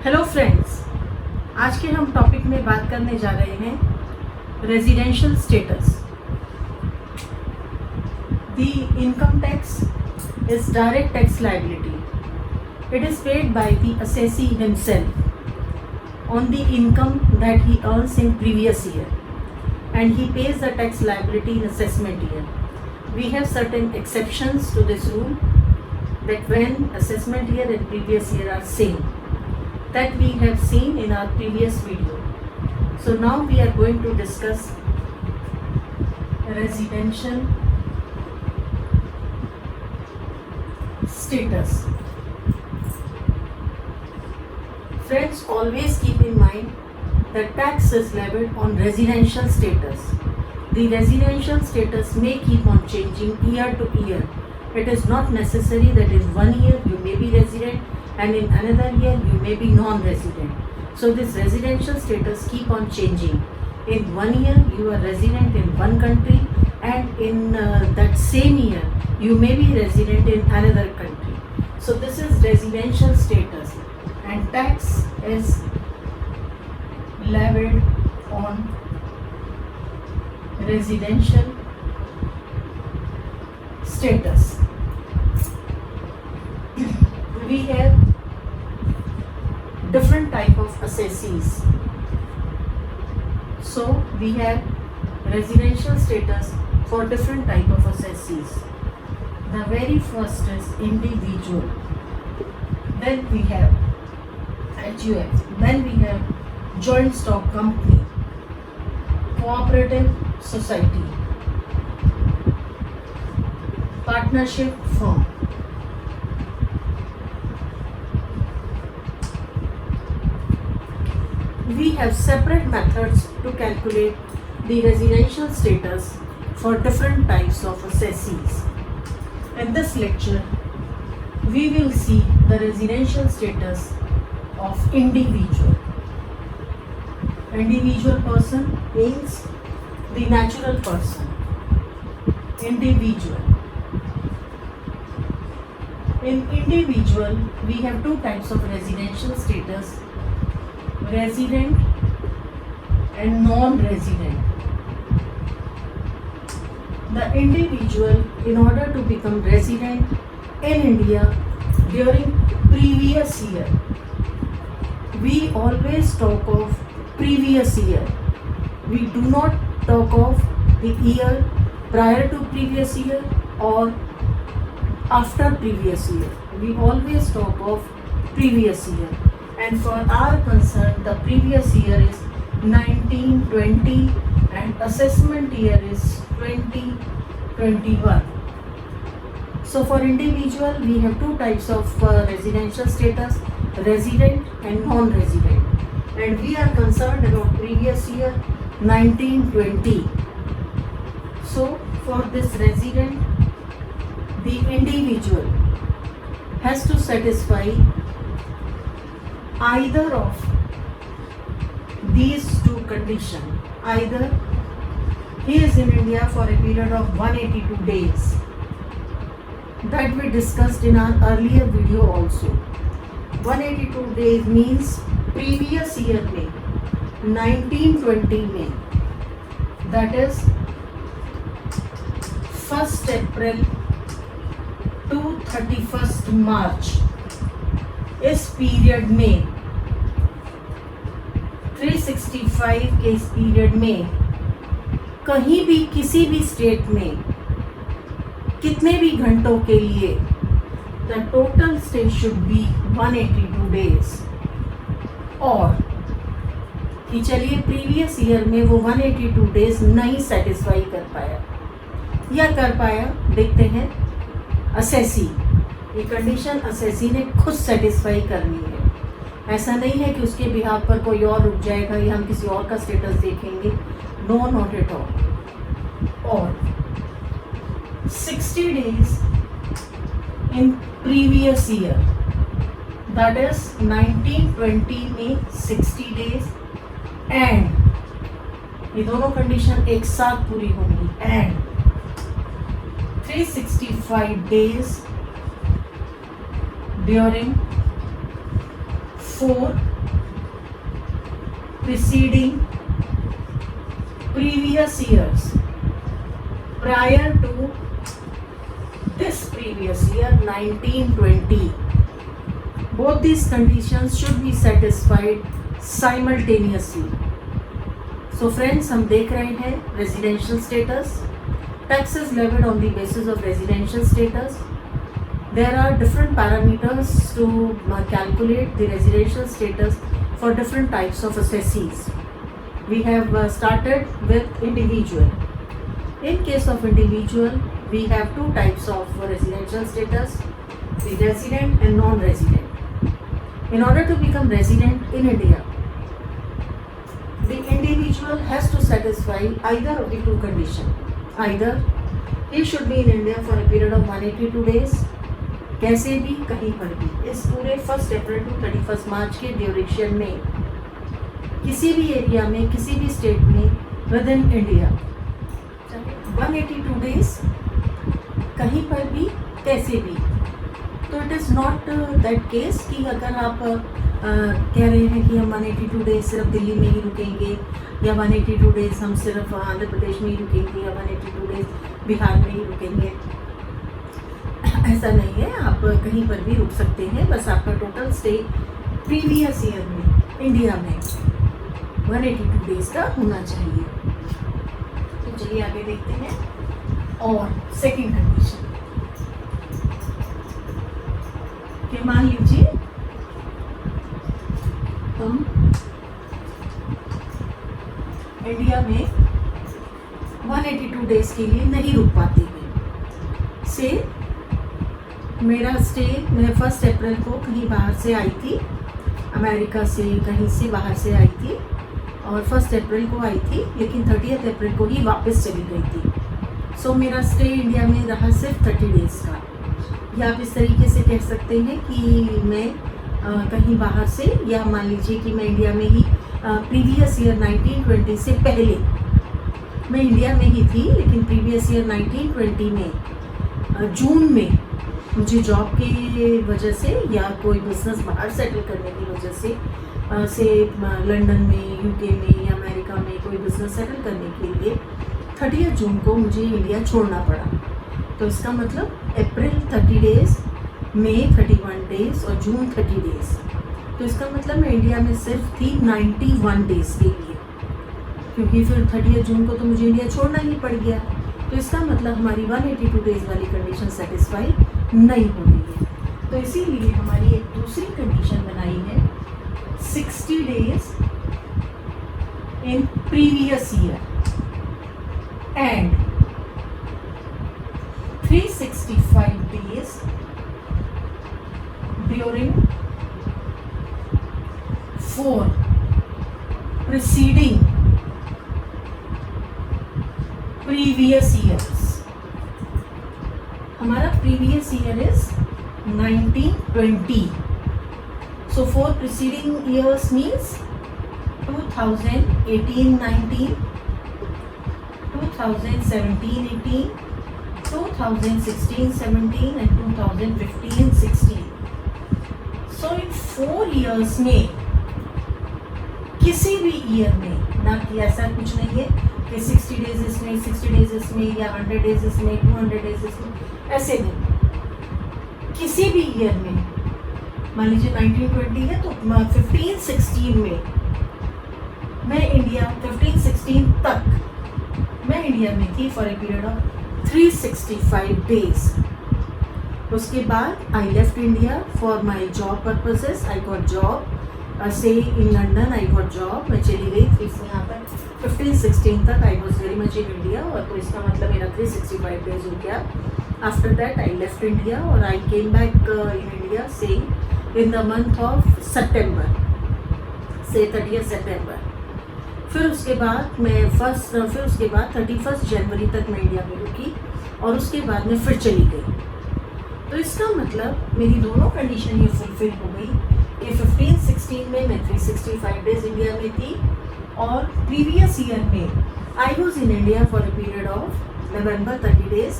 Hello friends, आज के हम टॉपिक में बात करने जा रहे हैं residential status. The income tax is direct tax liability. It is paid by the assessee himself on the income that he earns in previous year, and he pays the tax liability in assessment year. We have certain exceptions to this rule, that when assessment year and previous year are same, that we have seen in our previous video. So now we are going to discuss residential status. Friends, always keep in mind that tax is levied on residential status. The residential status may keep on changing year to year. It is not necessary that in 1 year you may be resident and in another year you may be non-resident. So this residential status keep on changing. In 1 year you are resident in one country, and in that same year you may be resident in another country. So this is residential status, and tax is levied on residential status. We have different type of assessees. So we have residential status for different type of assessees. The very first is individual. Then we have HUF. Then we have joint stock company, cooperative society, partnership firm. We have separate methods to calculate the residential status for different types of assessees. In this lecture, we will see the residential status of individual. Individual person means the natural person. Individual. In individual, we have two types of residential status: resident and non-resident. The individual, in order to become resident in India during previous year, we always talk of previous year. We do not talk of the year prior to previous year or after previous year. We always talk of previous year. And for our concern, the previous year is 1920 and assessment year is 2021. So for individual, we have two types of residential status: resident and non-resident. And we are concerned about previous year 1920. So for this resident, the individual has to satisfy either of these two conditions. Either he is in India for a period of 182 days, that we discussed in our earlier video also. 182 days means previous year में 1920 में, that is 1st April to 31st March. इस period में 365 के इस period में कहीं भी किसी भी स्टेट में कितने भी घंटों के लिए the total stay should be 182 days. और कि चलिए प्रीवियस ईयर में वो 182 डेज नहीं सेटिस्फाई कर पाया या कर पाया, देखते हैं. असेसी, ये कंडीशन असेसी ने खुद सेटिस्फाई करनी है. ऐसा नहीं है कि उसके बिहाफ पर कोई और रुक जाएगा या हम किसी और का स्टेटस देखेंगे. No, not at all. और 60 days in previous year, that is 1920 में 60 डेज, एंड ये दोनों कंडीशन एक साथ पूरी होंगी. And 365 days during 4 preceding previous years prior to this previous year 1920. Both these conditions should be satisfied simultaneously. So friends, हम देख रहे हैं residential status. Taxes levied on the basis of residential status. There are different parameters to calculate the residential status for different types of assessees. We have started with individual. In case of individual, we have two types of residential status, the resident and non-resident. In order to become resident in India, the individual has to satisfy either of the two conditions. Either he should be in India for a period of 182 days, कैसे भी कहीं पर भी इस पूरे 1 अप्रैल to 31 मार्च के duration में किसी भी एरिया में किसी भी स्टेट में विद इन इंडिया 182 डेज कहीं पर भी कैसे भी. तो it is not that case कि अगर आप कह रहे हैं कि हम 182 डेज सिर्फ दिल्ली में ही रुकेंगे या 182 डेज हम सिर्फ आंध्र प्रदेश में ही रुकेंगे या 182 डेज बिहार में ही रुकेंगे. ऐसा नहीं है, आप कहीं पर भी रुक सकते हैं. बस आपका टोटल स्टे प्रीवियस ईयर में इंडिया में 182 डेज का होना चाहिए. तो चलिए आगे देखते हैं. और सेकंड कंडीशन कि मान लीजिए हम इंडिया में 182 डेज के लिए नहीं रुक पाते हैं. से मेरा स्टे मैं 1 अप्रैल को कहीं बाहर से आई थी, अमेरिका से कहीं से बाहर से आई थी और 1 अप्रैल को आई थी, लेकिन 30 अप्रैल को ही वापस चली गई थी. सो मेरा स्टे इंडिया में रहा सिर्फ 30 डेज़ का. या आप इस तरीके से कह सकते हैं कि मैं कहीं बाहर से, या मान लीजिए कि मैं इंडिया में ही प्रीवियस ईयर 1920 से पहले मैं इंडिया में ही थी, लेकिन प्रीवियस ईयर 1920 में जून में मुझे जॉब की वजह से या कोई बिज़नेस बाहर सेटल करने की वजह से लंदन में, यूके में या अमेरिका में कोई बिज़नेस सेटल करने के लिए 30 जून को मुझे इंडिया छोड़ना पड़ा. तो इसका मतलब अप्रैल 30 डेज़, मई 31 डेज़ और जून 30 डेज़. तो इसका मतलब मैं इंडिया में सिर्फ थी 91 डेज़ के लिए, क्योंकि फिर 30 जून को तो मुझे इंडिया छोड़ना ही पड़ गया. तो इसका मतलब हमारी 182 डेज़ वाली कंडीशन सेटिस्फाई नहीं हो रही है. तो इसीलिए हमारी एक दूसरी कंडीशन बनाई है 60 days in previous year and 365 days during 4 preceding previous years. हमारा previous year is 1920. So 4 preceding years means 2018-19, 2017-18, 2016-17 and 2015-16. So in 4 years में किसी भी ईयर में ना कि ऐसा कुछ नहीं है कि 60 डेज इसमें, 60 डेज इसमें या 100 डेज इसमें, 200 डेज इसमें, ऐसे नहीं. किसी भी ईयर में मान लीजिए 1920 है तो 15-16 में मैं इंडिया 15-16 तक मैं इंडिया में थी for a period of 365 days. उसके बाद I left India for my job purposes. I got job से in London. I got job, मैं चली गई थी यहाँ पर 15-16 तक. I was very much in India. और तो इसका मतलब मेरा 365 डेज हो गया. After that I left India और I came back in India से in the month of September से 30 सितंबर. फिर उसके बाद मैं फिर उसके बाद 31 जनवरी तक मैं इंडिया में रुकी और उसके बाद मैं फिर चली गई. तो इसका मतलब मेरी दोनों कंडीशन ये फुलफिल हो गई कि 15-16 में मैं 365 डेज इंडिया में थी और प्रीवियस ईयर में I was in India for a period of November 30 days,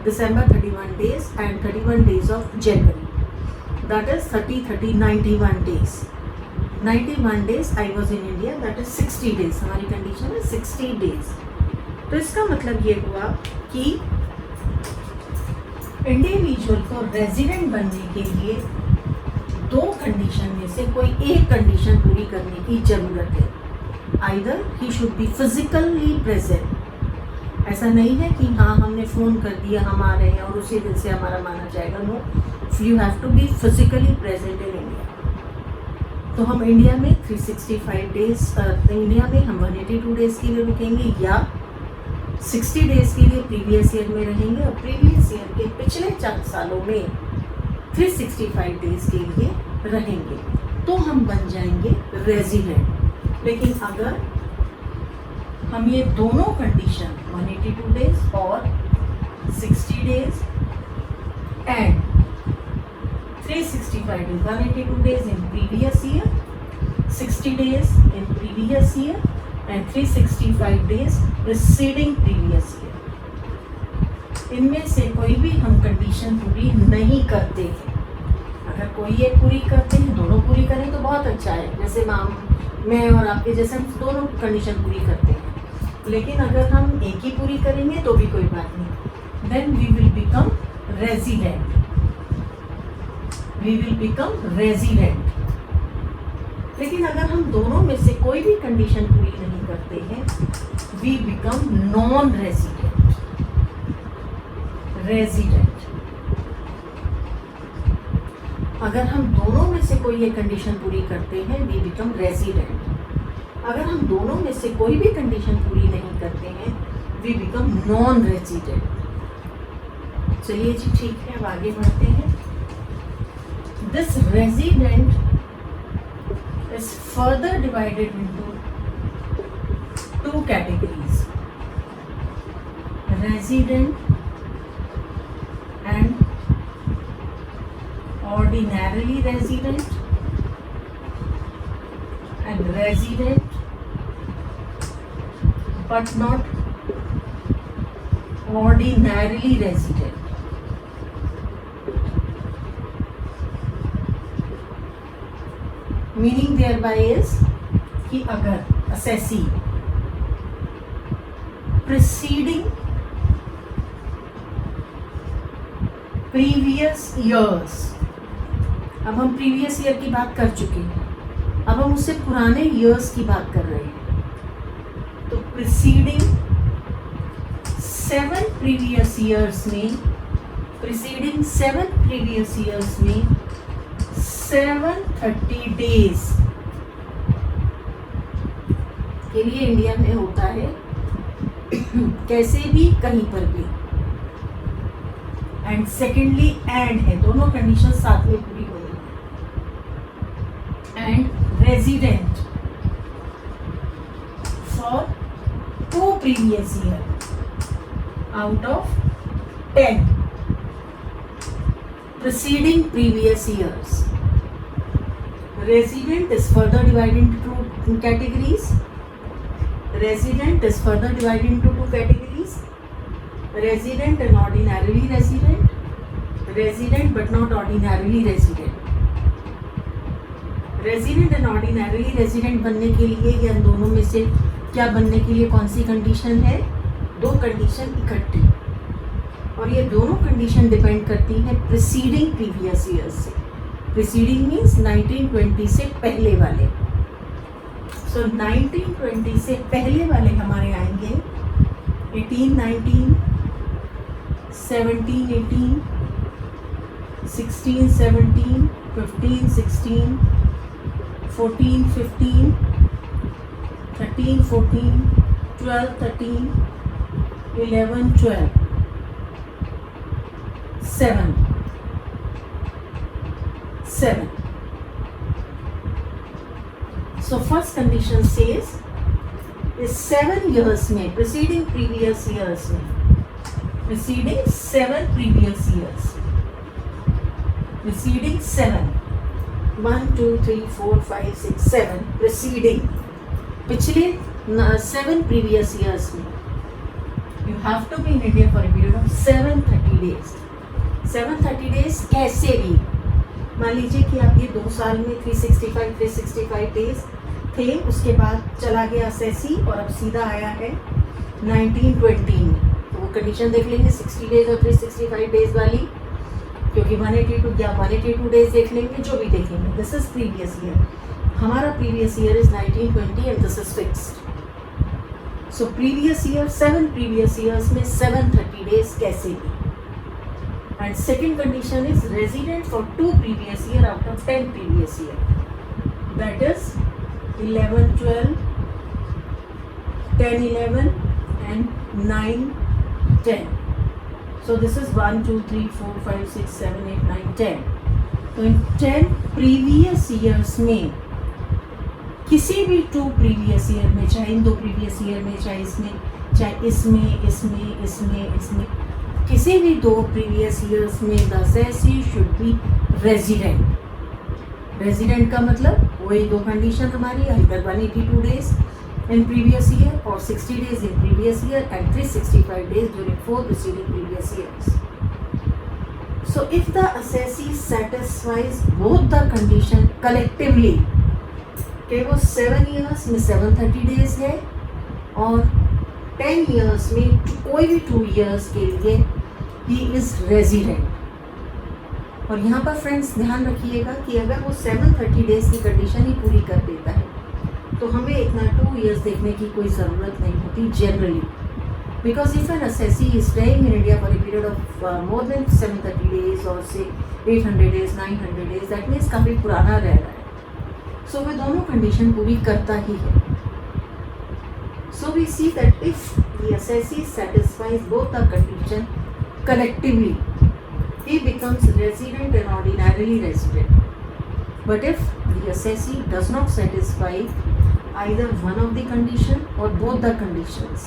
December 31 days and 31 days of January. That is 30, 91 days. 91 days I was in India, that is 60 days. हमारी condition है 60 days. तो इसका मतलब ये हुआ कि individual को रेजिडेंट बनने के लिए 2 कंडीशन में से कोई एक कंडीशन पूरी करने की जरूरत है. Either he should be physically present. ऐसा नहीं है कि हाँ हमने फ़ोन कर दिया हम आ रहे हैं और उसी दिन से हमारा माना जाएगा. No, you have to be physically present in India. तो हम इंडिया में 365 डेज, इंडिया में हम 182 डेज़ के लिए रुकेंगे या 60 डेज़ के लिए प्रीवियस ईयर में रहेंगे और प्रीवियस ईयर के पिछले 4 सालों में 365 डेज़ के लिए रहेंगे. तो हम बन जाएंगे रेजिडेंट. लेकिन अगर हम ये दोनों कंडीशन 182 डेज और 60 days and 365 days, 182 days in previous year, 60 days in previous year and 365 days preceding previous year. इनमें से कोई भी हम कंडीशन पूरी नहीं करते हैं. अगर कोई एक पूरी करते हैं, दोनों पूरी करें तो बहुत अच्छा है. जैसे मैं और आपके जैसे हम दोनों कंडीशन पूरी करते हैं. लेकिन अगर हम एक ही पूरी करेंगे तो भी कोई बात नहीं. Then we will become resident. We will become resident. लेकिन अगर हम दोनों में से कोई भी कंडीशन पूरी नहीं करते हैं, we become non-resident. Resident. अगर हम दोनों में से कोई एक कंडीशन पूरी करते हैं, we become resident. अगर हम दोनों में से कोई भी कंडीशन पूरी नहीं करते हैं, we become non-resident. चलिए जी ठीक है, अब आगे बढ़ते हैं. This resident is further divided into 2 categories: resident and ordinarily resident, and resident but not ordinarily resident. Meaning thereby is कि अगर असेसी प्रीसीडिंग प्रीवियस ईयर्स, अब हम प्रीवियस ईयर की बात कर चुके हैं, अब हम उससे पुराने ईयर्स की बात कर रहे हैं. तो प्रीसीडिंग 7 प्रीवियस ईयर्स में, प्रीसीडिंग 7 प्रीवियस ईयर्स में 730 डेज के लिए इंडिया में होता है. कैसे भी, कहीं पर भी. एंड सेकेंडली एंड है, दोनों कंडीशन साथ में पूरी होनी है. And resident for 2 previous year out of 10 preceding previous years. Resident is further divided into 2 categories. Resident is further divided into 2 categories. Resident and ordinarily resident. Resident but not ordinarily resident. Resident and ordinarily resident बनने के लिए या दोनों में से क्या बनने के लिए कौन सी कंडीशन है? 2 कंडीशन इकट्ठी. और ये दोनों कंडीशन डिपेंड करती है प्रीसीडिंग प्रीवियस ईयर्स से. प्रीसीडिंग मीन्स 1920 से पहले वाले. सो 1920 से पहले वाले हमारे आएंगे 1819, 1718, 1617, 1516, 1415, 1314, 1213, 1112, 7. So first condition says is 7 years में, preceding previous years में, preceding 7 previous years, preceding 7, 1 2 3 4 5 6 7 preceding, पिछले 7 previous years में. You have to be in India for a period of 730 days. 730 days कैसे भी, मान लीजिए कि आप ये 2 साल में 365 डेज थे, उसके बाद चला गया असेसी और अब सीधा आया है 1920 में, तो वो कंडीशन देख लेंगे 60 डेज और 365 डेज वाली, क्योंकि 182 या 182 डेज देख लेंगे, जो भी देखेंगे। दिस इज प्रीवियस ईयर, हमारा previous year is 1920 and this is fixed. So previous year 7 previous years में 730 डेज कैसे भी। And second condition is resident for 2 previous year out of 10 previous year, that is 11, 12, 10, 11 and 9, 10. So this is 1, 2, 3, 4, 5, 6, 7, 8, 9, 10. तो इन 10 previous years में किसी भी 2 previous year में, चाहे इन 2 previous year में, चाहे इसमें, चाहे इसमें, किसी भी 2 प्रीवियस ईयर्स में the assessee should be resident. Resident का मतलब वही 2 कंडीशन हमारी, either 182 days in previous year or 60 days in previous year and 365 days during 4 preceding previous years. So if the assessee satisfies both the condition collectively, कि वो 7 years में 730 days है और 10 years में कोई भी 2 years के लिए he is resident. और यहाँ पर फ्रेंड्स ध्यान रखिएगा कि अगर वो 730 डेज की कंडीशन ही पूरी कर देता है तो हमें इतना 2 years देखने की कोई ज़रूरत नहीं होती generally, because if N assessee is staying in India for a period of more than 730 days और से 800 डेज 900 डेज, दैट मीन्स काफ़ी पुराना रह रहा है। सो वह दोनों कंडीशन पूरी करता ही है। So we see that if the assessee satisfies both the condition collectively, he becomes resident and ordinarily resident. But if the assessee does not satisfy either one of the condition or both the conditions,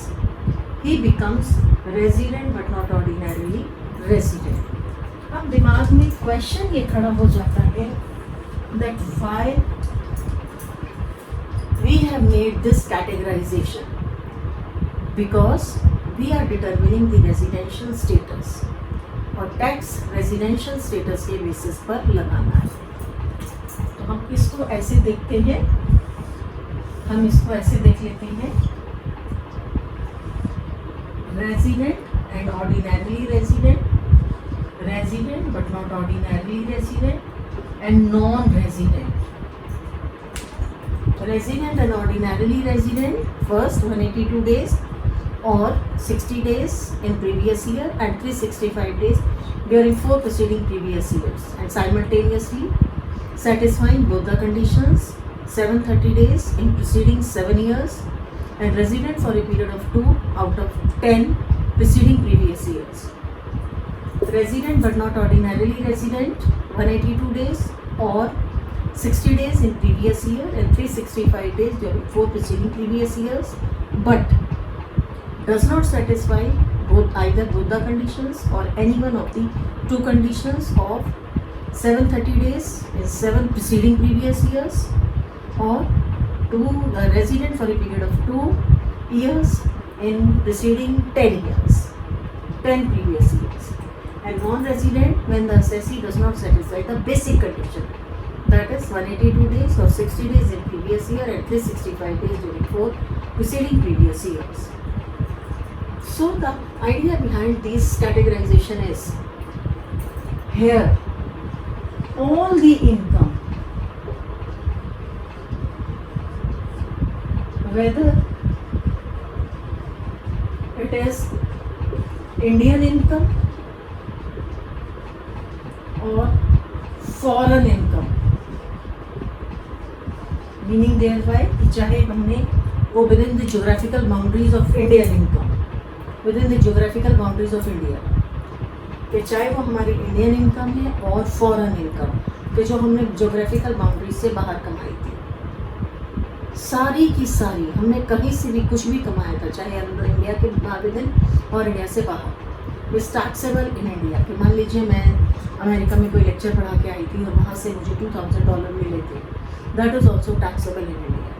he becomes resident but not ordinarily resident. अब दिमाग में question ये खड़ा हो जाता है that why we have made this categorization, because we are determining the residential status और tax residential status के बेसिस पर लगाना है। तो हम इसको ऐसे देखते हैं, हम इसको ऐसे देख लेते हैं, resident and ordinarily resident, resident but not ordinarily resident and non resident. Resident and ordinarily resident first 182 days or 60 days in previous year and 365 days during 4 preceding previous years, and simultaneously satisfying both the conditions 730 days in preceding 7 years and resident for a period of 2 out of 10 preceding previous years. Resident but not ordinarily resident 182 days or 60 days in previous year and 365 days during 4 preceding previous years, but does not satisfy either both the conditions or any one of the 2 conditions of 730 days in 7 preceding previous years or resident for a period of 2 years in preceding 10 years, 10 previous years, and non-resident when the assessee does not satisfy the basic condition, that is 182 days or 60 days in previous year and 365 days during 4 preceding previous years. So the idea behind this categorization is, here all the income, whether it is Indian income or foreign income, meaning thereby चाहे हमने वो within the geographical boundaries of Indian income, within the geographical boundaries of India, कि चाहे वो हमारी Indian income है और foreign income कि जो हमने जोग्राफिकल बाउंड्रीज से बाहर कमाई थी, सारी की सारी हमने कहीं से भी कुछ भी कमाया था, चाहे अंदर इंडिया के विदिन और इंडिया से बाहर, विच टैक्सेबल इन इंडिया। कि मान लीजिए मैं अमेरिका में कोई लेक्चर पढ़ा के आई थी और वहाँ से मुझे $2000 मिले थे, that is also taxable in India.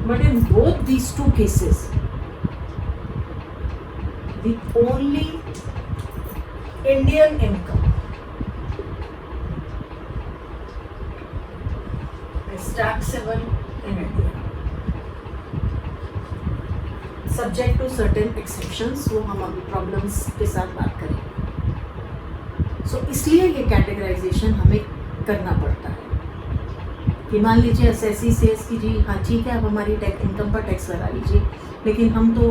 But in both these 2 cases the only Indian income is taxable in India. Subject to certain exceptions, वो हम अभी प्रॉब्लम्स के साथ बात करेंगे. सो इसलिए ये कैटेगराइजेशन हमें करना पड़ता है कि मान लीजिए एसएससी सेल्स की जी हाँ ठीक है, आप हमारी इनकम पर टैक्स लगा लीजिए, लेकिन हम तो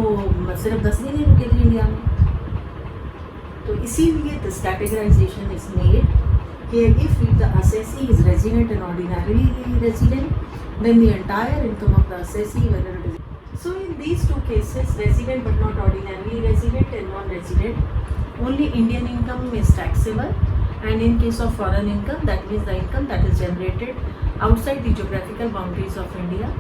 सिर्फ 10 दिन ही रुके थे इंडिया में. तो इसीलिए दिस कैटेगराइजेशन इज मेड कि if the assessee is resident and ordinarily resident, then the entire income of the assessee, whether it is so in these two cases, resident but not ordinarily resident and non-resident, only Indian income is taxable, and in case of foreign income, that means the income that is generated outside the geographical boundaries of India.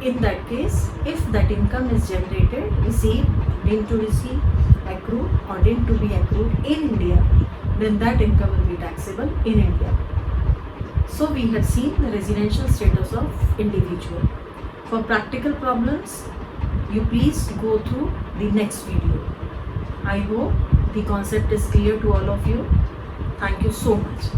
In that case, if that income is generated, received, deemed to receive, accrued or deemed to be accrued in India, then that income will be taxable in India. So we have seen the residential status of individual. For practical problems, you please go through the next video. I hope the concept is clear to all of you. Thank you so much.